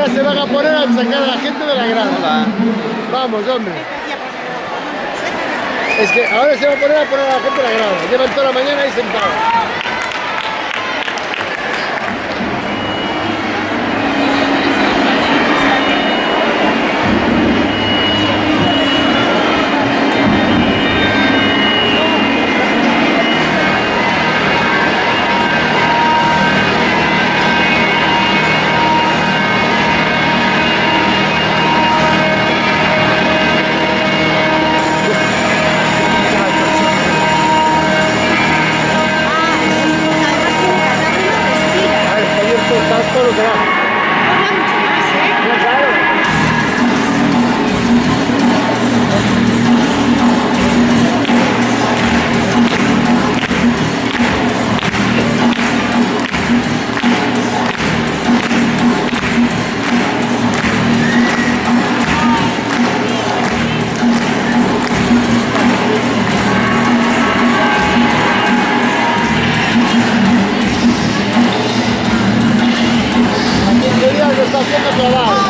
ahora se van a poner a sacar a la gente de la grada. Hola. Vamos, hombre. Es que ahora se va a poner a la gente de la grada. Llevan toda la mañana ahí sentados. Todo lo que va. Ya, claro. Lo está haciendo clavado.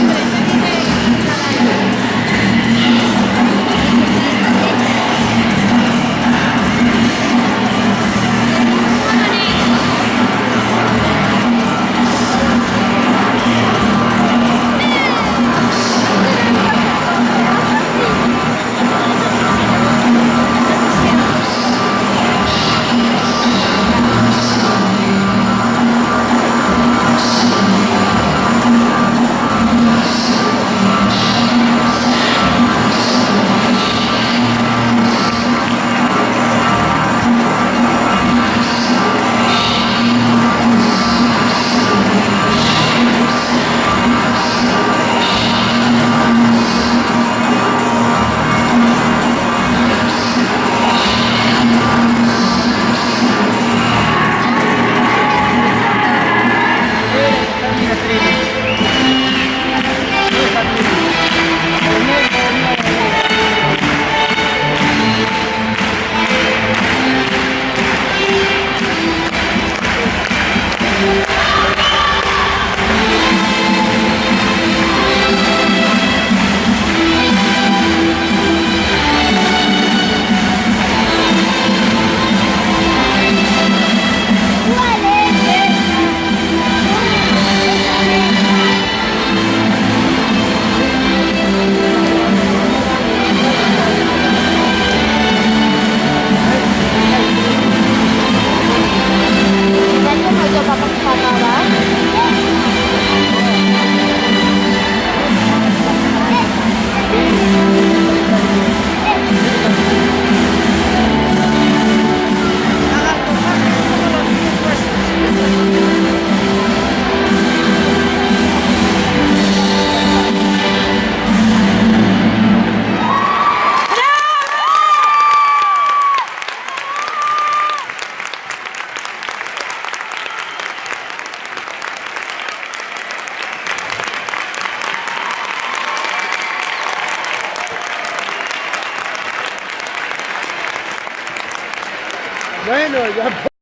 Bueno, ya.